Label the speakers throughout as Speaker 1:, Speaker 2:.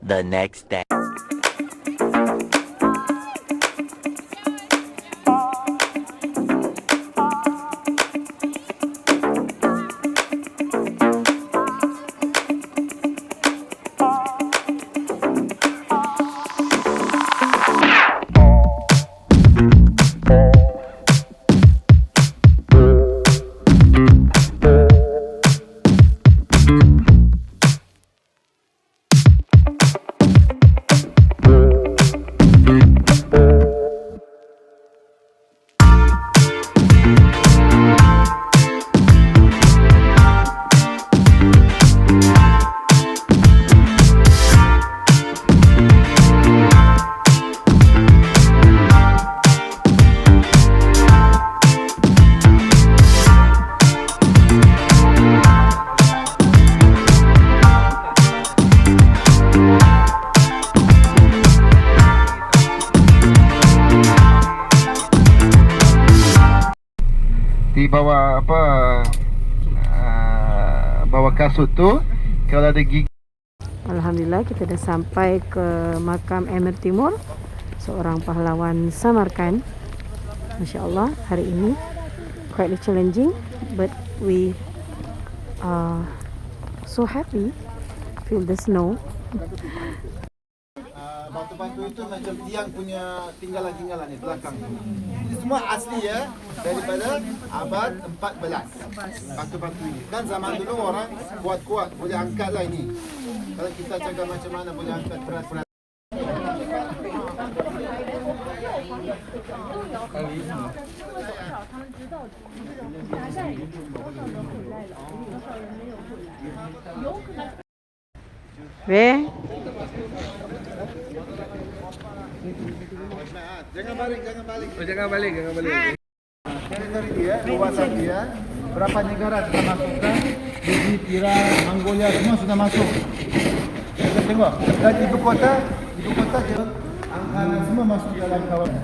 Speaker 1: the next day.
Speaker 2: Di bawah apa bawah kasut tu kalau ada gigi.
Speaker 3: Alhamdulillah kita dah sampai ke makam Emir Timur, seorang pahlawan Samarkand. Masya Allah, hari ini quite challenging, but we are so happy. Feel the snow.
Speaker 2: Batu-batu itu macam tiang punya tinggalan-tinggalan di belakang. Ini semua asli ya, daripada abad 14. Batu-batu ini. Kan zaman dulu orang kuat-kuat boleh angkat lah ini. Kalau kita cakap macam mana boleh angkat berat-berat.
Speaker 3: Weh,
Speaker 2: Jangan balik, jangan balik.
Speaker 4: Oh, jangan balik.
Speaker 2: Teritori dia, kawasan dia, berapa negara sudah masukkan, Fiji, Iran, Mongolia semua sudah masuk. Kita tengok, dan ibu kota dia, Ankara semua masuk dalam kawasan.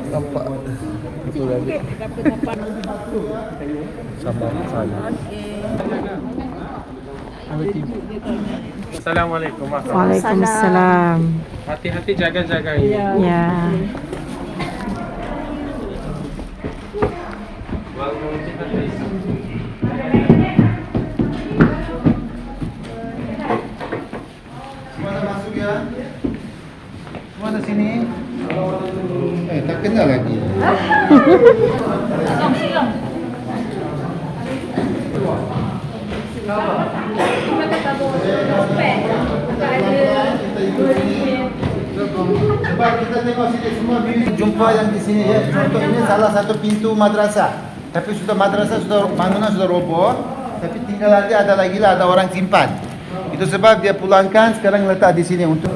Speaker 4: Nampak betul lagi. Sama saya. Assalamualaikum warahmatullahi.
Speaker 3: Waalaikumsalam.
Speaker 4: Hati-hati, jaga-jaga ini.
Speaker 3: Ya.
Speaker 2: Semua dah masuk ya? Semua dah sini? Tak kenal lagi. Sebab kita tengok sini semua jumpa yang di sini ya. Contoh ini salah satu pintu madrasah. Tapi madrasah bangunan sudah roboh. Tapi tinggal nanti ada lagi lah, ada orang simpan. Itu sebab dia pulangkan sekarang letak di sini untuk.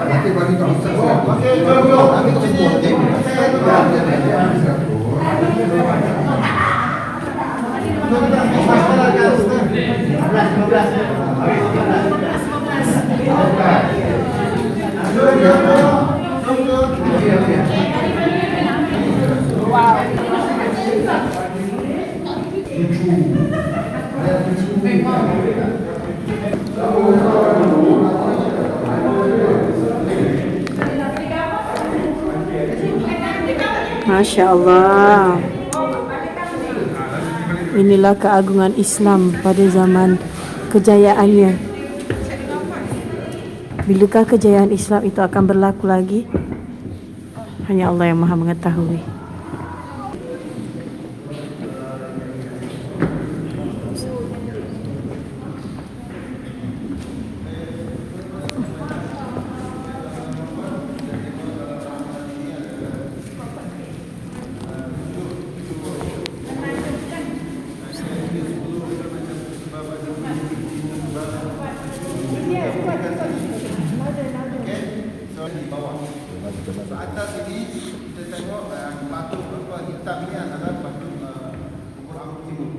Speaker 2: Nanti bagi Okey, jom. Ambil sini.
Speaker 3: Masya Allah. Inilah keagungan Islam pada zaman kejayaannya. Bilakah kejayaan Islam itu akan berlaku lagi? Hanya Allah yang Maha mengetahui.
Speaker 2: Atas ini kita tengok batu hitam ini adalah batu kubur Angkut Timur.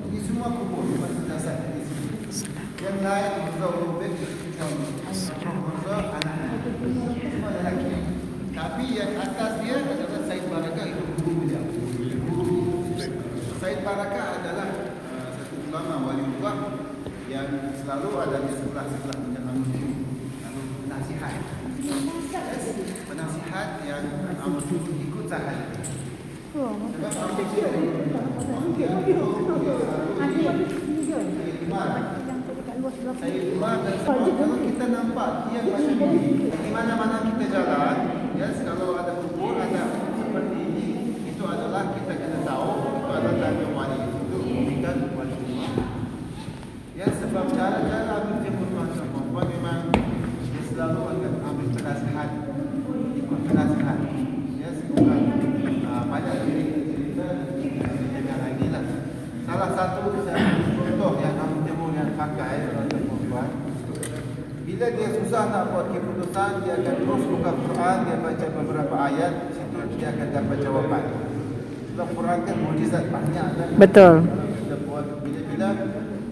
Speaker 2: Ini semua kubur masih dasar di sini. Yang lain Mirza Ulubek Mirza anak semua lelaki. Tapi yang atas dia adalah Said Barakah, itu guru beliau. Said Barakah adalah satu ulama waliullah yang selalu ada di sebelah-sebelah macam lalu penasihat. Penasihat yang amat ikut sahaja. Sebab saya Umar dan sebab kalau kita nampak dia macam ini, di mana-mana kita jalan, yes, kalau ada kubur, ada seperti ini, itu adalah kita kena tahu itu adalah tanda wali, itu bukan wali Allah. Ya, sebab cara-cara ambil timur macam perempuan memang dia selalu akan ambil penasihat, ikut penasihat. Ya, bukan banyak cerita dengan lagi lah. Salah satu contoh yang ambil timur yang pakai macam perempuan, bila dia susah nak buat keputusan, dia akan terus buka Quran, dia baca beberapa ayat, situ dia akan dapat jawapan. Sebab Quran kan mukjizat banyak kan.
Speaker 3: Betul.
Speaker 2: Kita buat bila-bila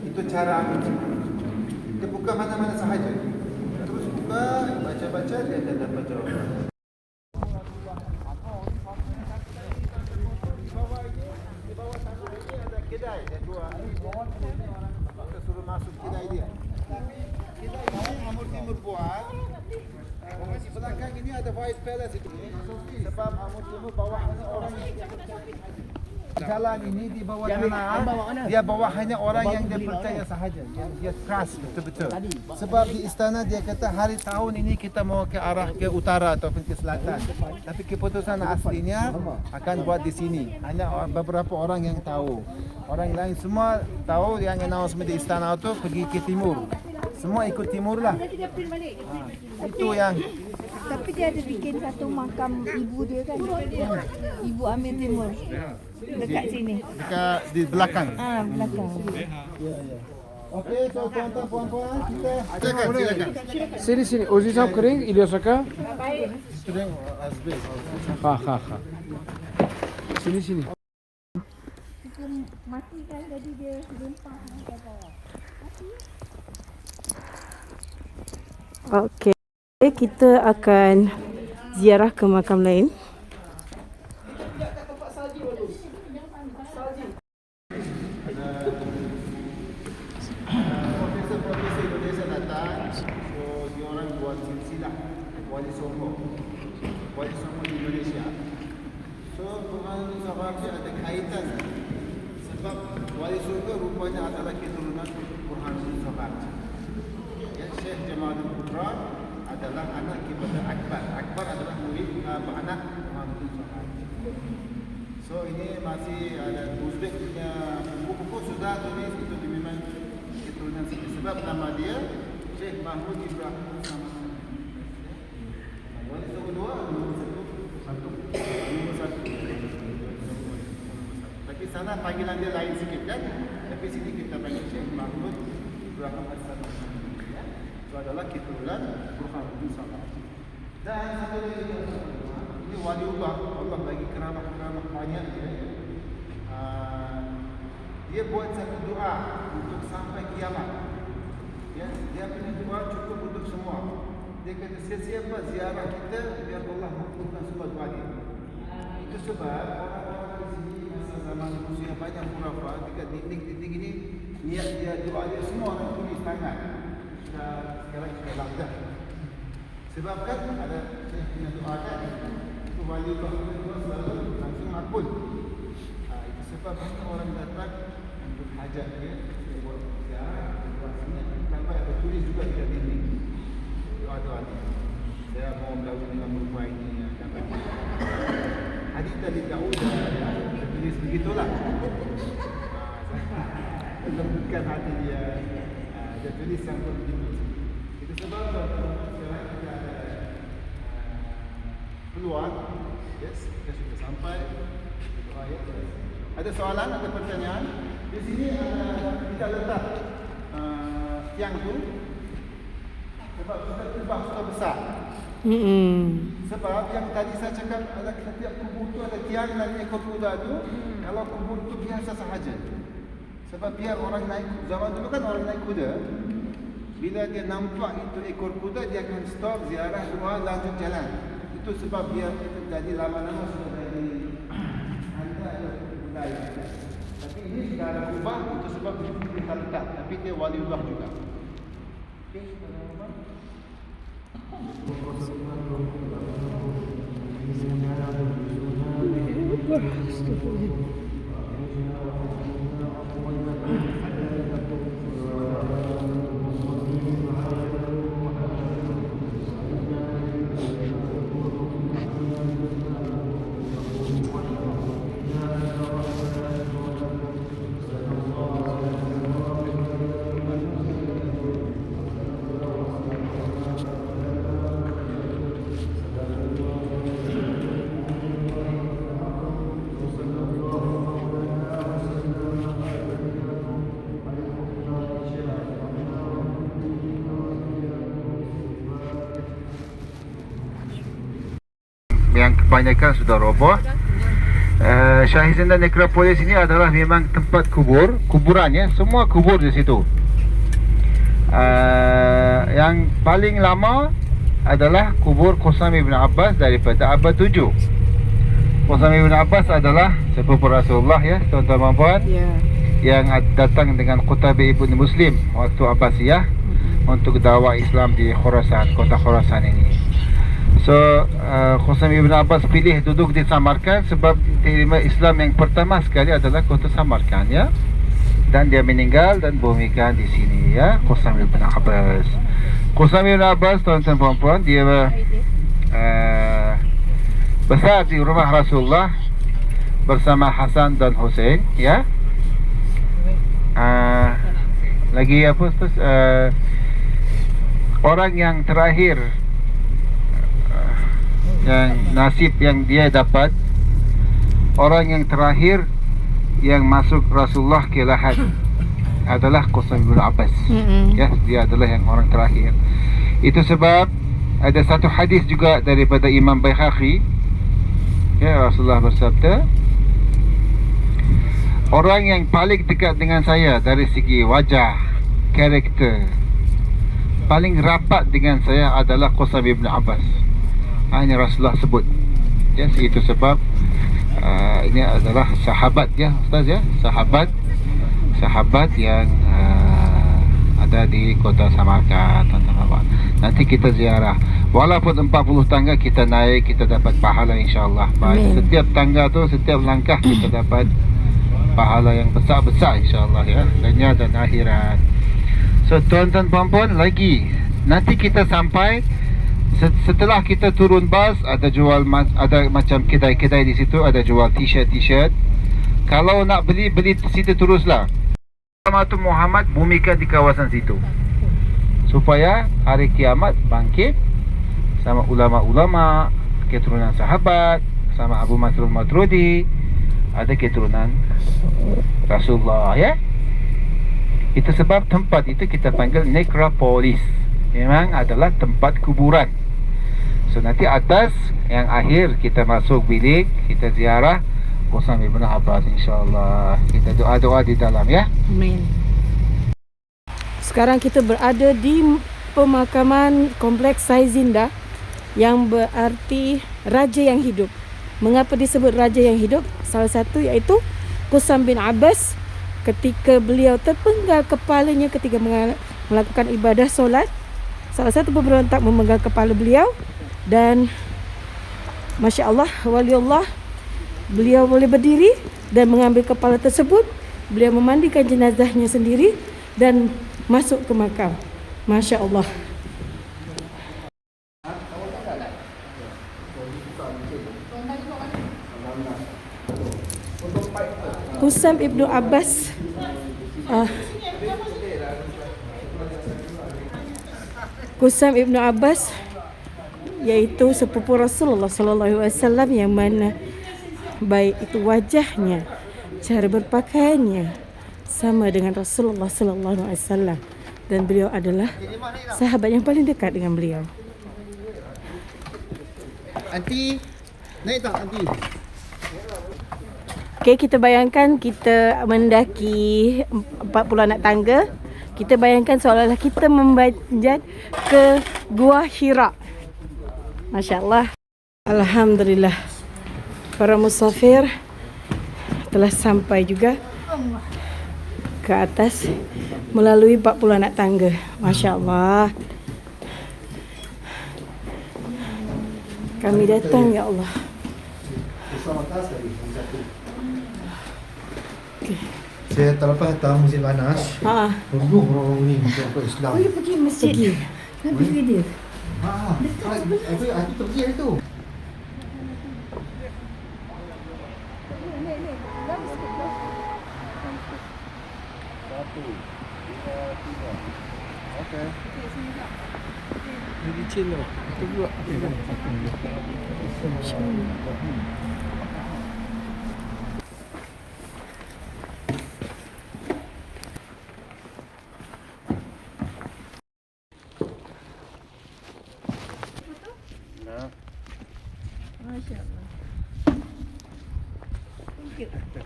Speaker 2: itu cara ambil timur. Dia buka mana-mana sahaja. Terus buka, baca-baca, dia akan dapat jawapan. Di bawah tanah ini ada kedai, dia jual. Kita suruh masuk kedai dia. Kedai ini Amur Timur buat. Di belakang ini ada White Palace itu. Sebab Amur Timur bawahnya orang jalan ini di bawah tanah, dia bawa hanya orang yang dia percaya sahaja, yang dia trust betul-betul. Sebab di istana dia kata hari tahun ini kita mau ke arah ke utara ataupun ke selatan, tapi keputusan aslinya akan buat di sini. Hanya beberapa orang yang tahu, orang lain semua tahu yang announcement di istana itu pergi ke timur. Semua ikut timur lah. Itu yang.
Speaker 1: Tapi dia ada bikin satu makam ibu dia kan, Ibu Amir Timur, dekat sini.
Speaker 2: Dekat di belakang.
Speaker 1: Belakang.
Speaker 2: Okey, so tuan-tuan puan-puan, kita silakan.
Speaker 4: Sini. Uzi sahab kering, Ilyas Raka.
Speaker 2: Sedang asbih.
Speaker 4: Ha. Sini.
Speaker 1: Kita mati kan, jadi dia lempar ke bawah.
Speaker 3: Okey, kita akan ziarah ke makam lain.
Speaker 2: Profesor Indonesia datang, so dia orang buat silsilah Wali Songo di Indonesia. So Burhanuddin Sohabarji ada kaitan sebab Wali Songo rupanya adalah keturunan Burhanuddin Sohabarji. Ya, Syekh Jamaluddin Putra adalah anak kepada Akbar. Akbar adalah murid anak Burhanuddin Sohabarji. So ini masih ada Uzbek punya buku-buku sudah tulis itu memang keturunan sini. Sebab nama dia Syekh Mahmud Ibrahim sama. Wali Songo dua, nomor satu. Tapi sana panggilan dia lain sikit kan. Tapi sini kita panggil Syekh Mahmud Ibrahim sama. Itu adalah keturunan Burhanuddin Sohabarji. Dan satu lagi ini waliullah, Allah bagi keramah-keramah banyak dia. Dia buat satu doa untuk sampai kiamat. Ya, dia punya doa cukup untuk semua. Dia kata sesiapa ziarah kita biar Allah makbulkan semua doa dia. Itu sebab orang-orang di sini masa zaman usia banyak khurafat dekat dinding-dinding ini niat dia doa dia semua orang tulis tangan. Sekarang sudah lamdah. Sebab kan ada saya punya doa kan itu waliullah selalu langsung makbul. Itu sebab banyak orang datang untuk hajat dia buat ziarah, buat sunat. Tanpa ada tulis juga di dinding doa-doa ni. Saya mau bergabung dengan perempuan ini dapat hadith dari Daud tulis begitulah. Lembutkan hati dia. Dia tulis yang begitu. Itu sebab sekarang kita ada peluang. Yes, kita sudah sampai. Ada soalan, ada pertanyaan? Di sini kita letak tiang tu sebab kita kubah sudah besar. Sebab yang tadi saya cakap adalah setiap kubur tu ada tiang dan ekor kuda tu. Kalau kubur tu biasa sahaja. Sebab biar orang naik, zaman dulu kan orang naik kuda. bila dia nampak itu ekor kuda, dia akan stop ziarah doa, lanjut jalan. Itu sebab dia jadi lama-lama sudah jadi ada budaya. Tapi ini sudah ada ubah, itu sebab kita letak. Tapi dia waliullah juga. Yang kebanyakan sudah roboh. Shahizinda Necropolis ini adalah memang tempat kuburan ya, semua kubur di situ. Yang paling lama adalah kubur Qusam ibn Abbas daripada abad 7. Qusam ibn Abbas adalah sepupu Rasulullah ya, tuan-tuan dan puan, yang datang dengan Qutabi ibn Muslim waktu Abbasiyah untuk dakwah Islam di Khurasan, kota Khurasan ini. So Qusam ibn Abbas pilih duduk di Samarkand sebab terima Islam yang pertama sekali adalah kota Samarkand ya. Dan dia meninggal dan bumikan di sini ya, Qusam ibn Abbas. Qusam ibn Abbas, tuan-tuan dan puan, dia besar di rumah Rasulullah bersama Hasan dan Hussein ya. Lagi apa orang yang terakhir yang nasib yang dia dapat, orang yang terakhir yang masuk Rasulullah ke Lahad adalah Qusam ibn Abbas. Ya, dia adalah yang orang terakhir. Itu sebab ada satu hadis juga daripada Imam Baihaqi ya, Rasulullah bersabda, orang yang paling dekat dengan saya dari segi wajah, karakter, paling rapat dengan saya adalah Qusam ibn Abbas. Ini Rasulullah sebut ya, itu sebab ini adalah sahabat ya Ustaz ya, sahabat yang ada di kota Samarkand. Nanti kita ziarah, walaupun 40 tangga kita naik, kita dapat pahala insyaAllah. Setiap tangga tu, setiap langkah kita dapat pahala yang besar-besar insyaAllah ya, dunia dan akhirat. So tuan-tuan puan-puan, lagi nanti kita sampai, setelah kita turun bas, ada jual, ada macam kedai-kedai di situ, ada jual t-shirt. Kalau nak beli situ teruslah. Muhammad bumikan di kawasan situ supaya hari kiamat bangkit sama ulama-ulama keturunan sahabat, sama Abu Mas'ud Maturidi, ada keturunan Rasulullah ya. Itu sebab tempat itu kita panggil Necropolis, memang adalah tempat kuburan. So nanti atas yang akhir kita masuk bilik, kita ziarah Qusam ibn Abbas insyaAllah. Kita doa-doa di dalam ya.
Speaker 3: Amin. Sekarang kita berada di pemakaman kompleks Shahizinda, yang berarti raja yang hidup. Mengapa disebut raja yang hidup? Salah satu iaitu Qusam bin Abbas, ketika beliau terpenggal kepalanya ketika melakukan ibadah solat, salah satu pemberontak memenggal kepala beliau. Dan Masya Allah, waliullah, beliau boleh berdiri dan mengambil kepala tersebut. Beliau memandikan jenazahnya sendiri dan masuk ke makam. Masya Allah. Qusam ibnu Abbas Qusam ibnu Abbas iaitu sepupu Rasulullah sallallahu alaihi wasallam, yang mana baik itu wajahnya, cara berpakaiannya sama dengan Rasulullah sallallahu alaihi wasallam, dan beliau adalah sahabat yang paling dekat dengan beliau.
Speaker 2: Aunty, naik tak aunty?
Speaker 3: Okey, kita bayangkan kita mendaki 40 anak tangga Kita bayangkan seolah-olah kita memanjat ke Gua Hira. Masya Allah. Alhamdulillah. Para musafir telah sampai juga ke atas melalui 40 anak tangga. Masya Allah. Kami datang, ya Allah.
Speaker 5: Saya terlepas datang musim panas. Tunggu orang ni untuk Islam.
Speaker 3: Boleh pergi masjid. Nabi ke dia?
Speaker 5: Aku pergi hari tu.
Speaker 4: Lagi chill lah. Itu juga.
Speaker 1: Masya Allah.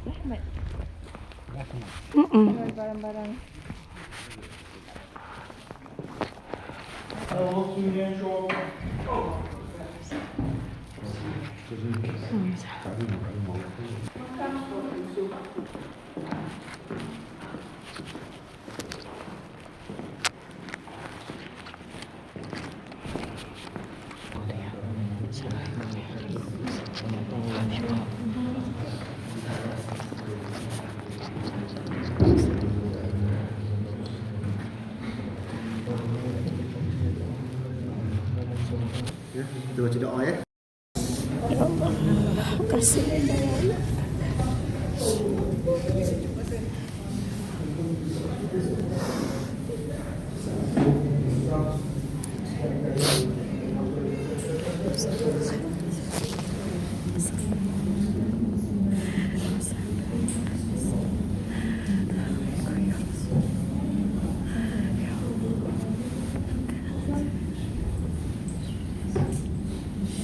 Speaker 1: Rahmat. Jual barang-barang.
Speaker 5: Kita baca doa ya.
Speaker 3: Kasih.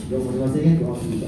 Speaker 5: Doa masing-masing doa kita.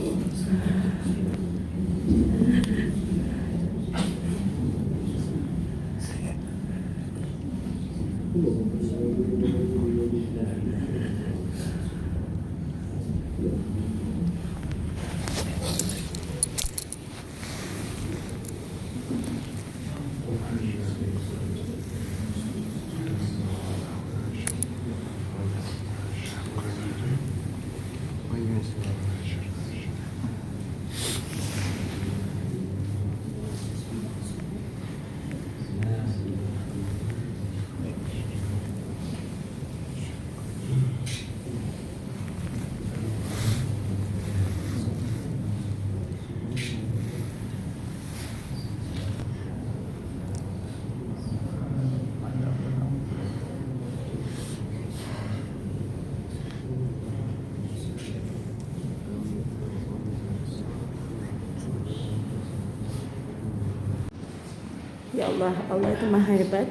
Speaker 5: Ya Allah, Allah itu maha hebat.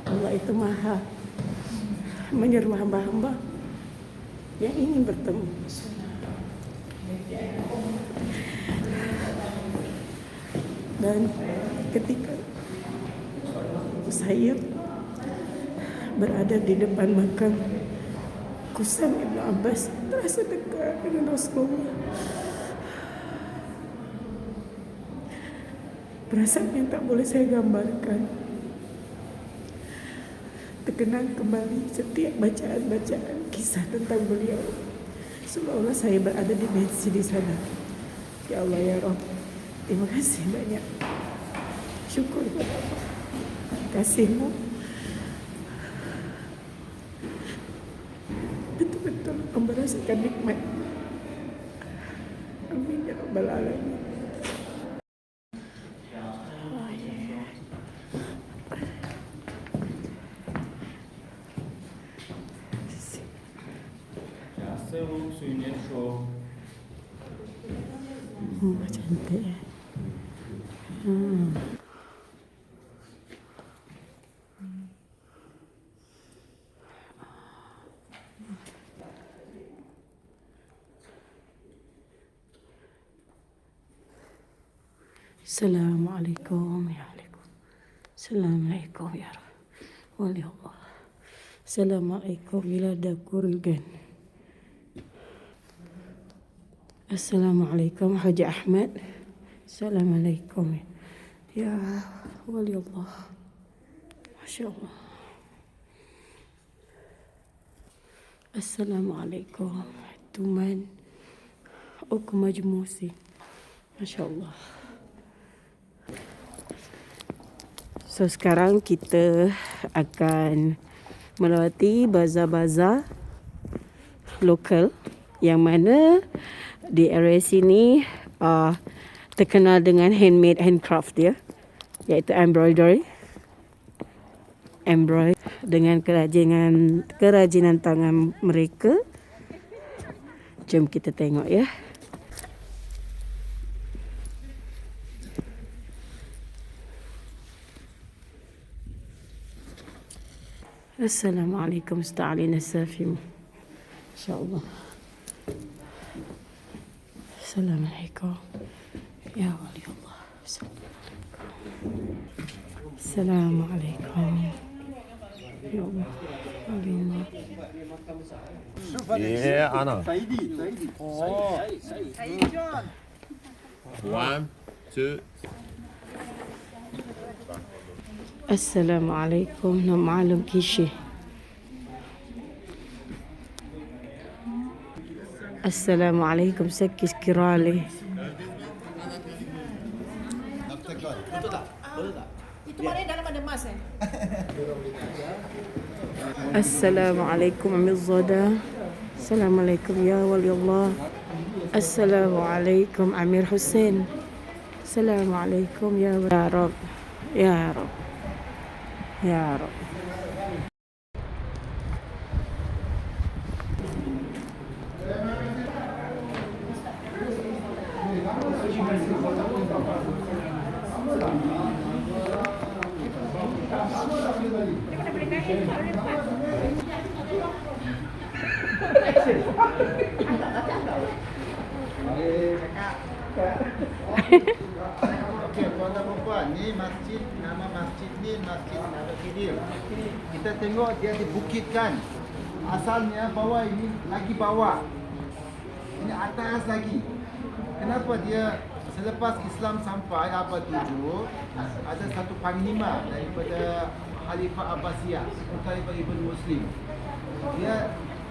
Speaker 5: Allah itu maha menyeru hamba-hamba yang ingin bertemu. Dan ketika saya berada di depan makam Kusam Ibn Abbas, terasa dekat dengan Rasulullah. Perasaan yang tak boleh saya gambarkan. Terkenang kembali setiap bacaan-bacaan kisah tentang beliau. Seolah-olah saya berada di dimensi di sana. Ya Allah, ya Rabb, terima kasih banyak. Syukur kepada Allah. Kasih-Mu betul-betul merasakan nikmat. Amin ya Rabbal Alamin. Cantik ya. Assalamualaikum ya Assalamualaikum ya Rabb.
Speaker 3: wali Allah. Assalamualaikum bila ada kurugan. Assalamualaikum Haji Ahmad. Assalamualaikum. Ya wali Allah. Masya Allah. Assalamualaikum Tuman. Aku majmusi. Masya Allah. So sekarang kita akan melawati bazar-bazar lokal yang mana di area sini terkenal dengan handmade handcraft dia, iaitu embroidery dengan kerajinan tangan mereka. Jom kita tengok ya. Assalamualaikum Ustaz Nasafim. InsyaAllah. Assalamualaikum. Ya wali Allah. Assalamualaikum. Ya Allah. Wali Allah.
Speaker 6: Yeah, Anna. One, two.
Speaker 3: Assalamualaikum. Nama alam Kishi. Assalamualaikum Sakis Kirali.
Speaker 5: Itu mana dalam ada emas
Speaker 3: Assalamualaikum Amir Zada. Assalamualaikum ya wali Allah. Assalamualaikum Amir Hussein. Assalamualaikum ya Rab. Ya Rab. Ya Rab.
Speaker 2: Okey, tuan dan puan, ni masjid, nama masjid ni Masjid Nabi Khidir. Kita tengok dia dibukitkan. Asalnya bawah ini lagi bawah. Ini atas lagi. Kenapa dia selepas Islam sampai abad 7, ada satu panglima daripada Khalifah Abbasiyah, Khalifah Ibn Muslim.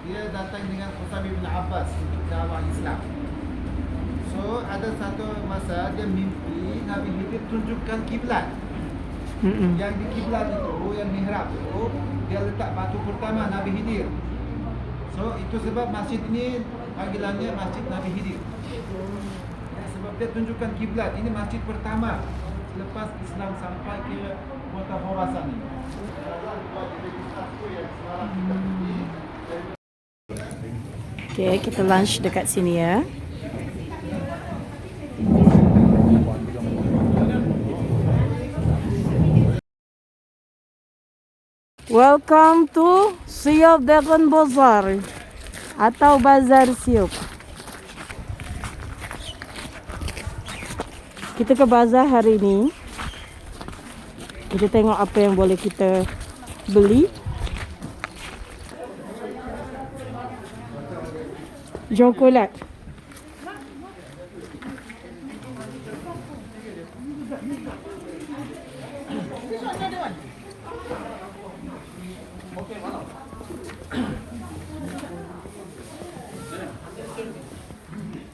Speaker 2: Dia datang dengan Qusam bin Abbas untuk dakwah Islam. So ada satu masa dia mimpi Nabi Khidir tunjukkan kiblat. Yang di kiblat itu, yang mihrab itu, dia letak batu pertama Nabi Khidir. So itu sebab masjid ini panggilannya Masjid Nabi Khidir. Sebab dia tunjukkan kiblat. Ini masjid pertama selepas Islam sampai ke kota Khorasan ini.
Speaker 3: Okay, kita lunch dekat sini ya. Welcome to Siop Dagon Bazaar atau Bazar Siop. Kita ke bazar hari ini. Kita tengok apa yang boleh kita beli. Coklat.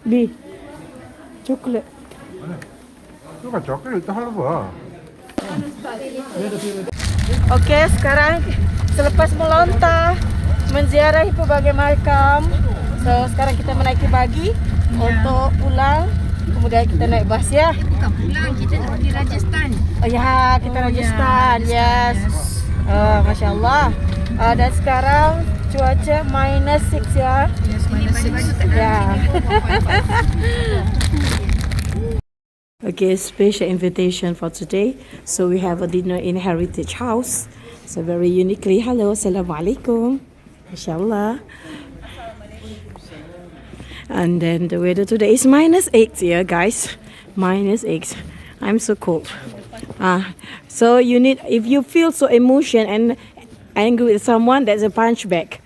Speaker 3: B. Coklat.
Speaker 6: Itu kan coklat itu halwa.
Speaker 3: Okey, sekarang selepas melontar menziarahi pelbagai makam, so sekarang kita menaiki bagi untuk pulang. Kemudian kita naik bas ya.
Speaker 1: Bukan pulang, kita nak pergi Rajasthan.
Speaker 3: Oh ya, kita Rajasthan. Yes. Masya Allah. Dan sekarang cuaca -6 ya. Ya. Okay, special invitation for today. So we have a dinner in Heritage House. So very uniquely. Hello, Assalamualaikum. Mashallah. And then the weather today is -8 here, guys. -8. I'm so cold. So you need, if you feel so emotion and angry with someone, that's a punch back.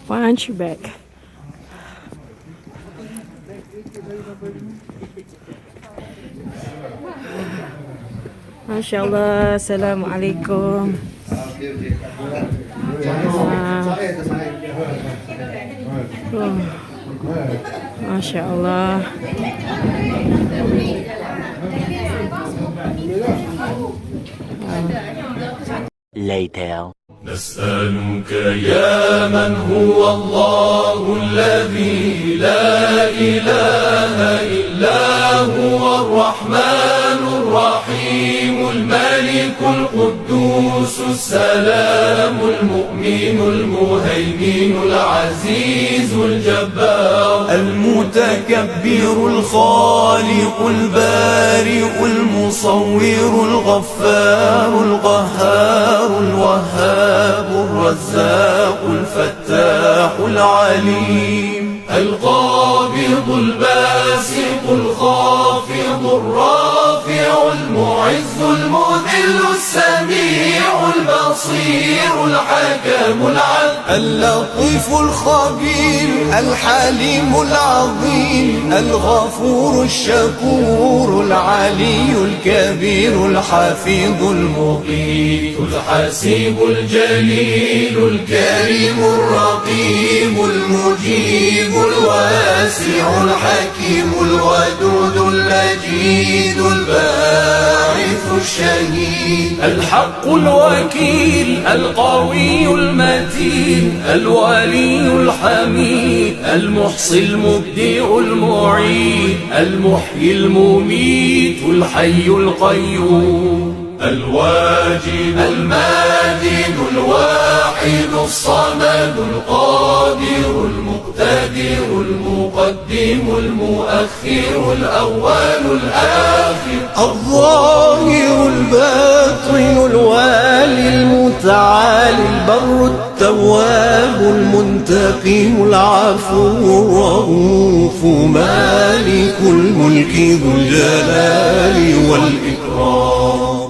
Speaker 3: Punch back. Masya Allah. Assalamualaikum. Masya Allah.
Speaker 7: Later.
Speaker 8: نسألك يا من هو الله الذي لا إله إلا هو الرحمن الرحيم الملك القدوس السلام المؤمن المهيمن العزيز الجبار المتكبر الخالق البارئ المصور الغفار القهار الوهاب الرزاق الفتاح العليم القابض الباسط الخافض الرافع المعز المذل السميع البصير الحكم العدل اللطيف الخبير الحليم العظيم الغفور الشكور العلي الكبير الحفيظ المقيت الحسيب الجليل الكريم الرقيب المجيب الواسع الحكيم الودود اللجيد الباعث الشهيد الحق الوكيل القوي المتين الولي الحميد المحصي المبدئ المعيد المحيي المميت الحي القيوم الواجد الماجد الواحد الصمد القادر المقتدر المقدم المؤخر الأول الآخر الظاهر الباطن الوالي المتعالي البر التواب المنتقم العفو الرؤوف مالك الملك ذو الجلال والإكرام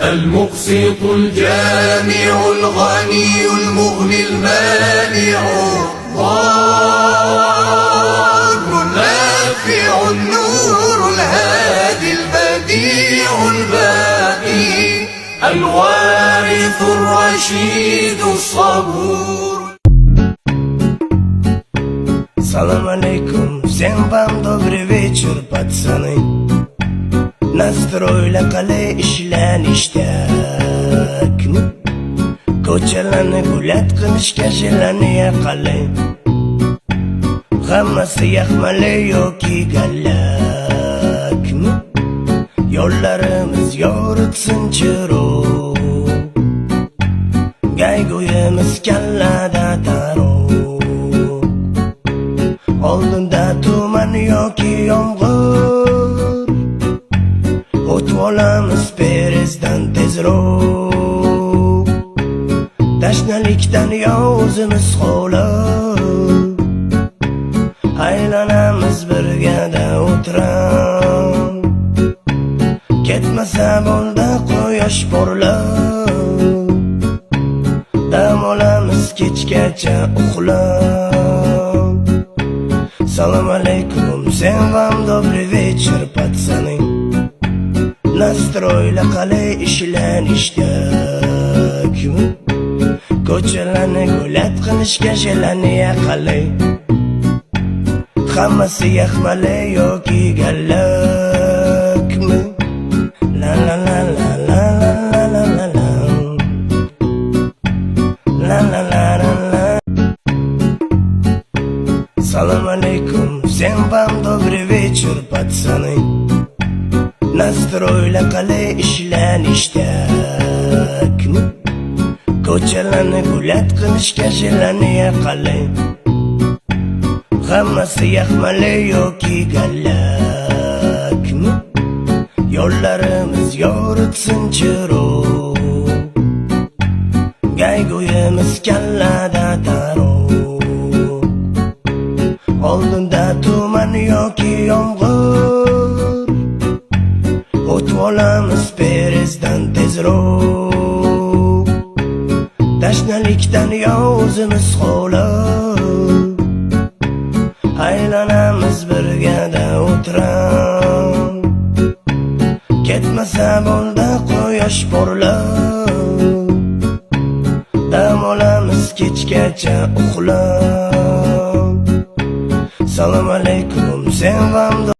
Speaker 8: المقسط الجامع الغني المغني المانع الضار النافع النور الهادي البديع الباقي الوارث الرشيد الصبور.
Speaker 9: Salam alaikum, всем вам добрый вечер, пацаны. Nastroyla qale ishlanishtakmi ko'chalarni gulat qilishga jilaniya qale hammasi yaxmali yoki gallakmi yo'llarimiz yoritsin chiroq gaygo'yimiz kallada taroq oldinda tuman yoki yomg'ir o'tib olamiz perezdan tezroq tashnalikdan yo o'zimiz xo'lab aylanamiz birgada o'tirib ketmasa bo'ldi quyosh porlab dam olamiz kechgacha uxlab. Salam alaykum, всем вам добрый вечер, пацаны. Nastroyla qale ishlanishtakmi ko'chalarni gulat qilishga jilaniya qale hammasi yaxmali yoki gallakmi la la la la la la la la la la la la la. Salam alaykum, всем вам добрый вечер, пацаны. Nastroyla qale ishlanishtakmi ko'chalarni gulat qilishga jilaniya qale hammasi yaxmali yoki gallakmi yo'llarimiz yoritsin chiroq gaygo'yimiz kallada taroq oldinda tuman yoki yomg'ir o'tib olamiz perezdan tezroq Birlikdan yozimiz qo'lib aylanamiz birgada o'tirib ketmasa bo'ldi quyosh porlab dam olamiz kechgacha uxlab Assalomu alaykum sen ham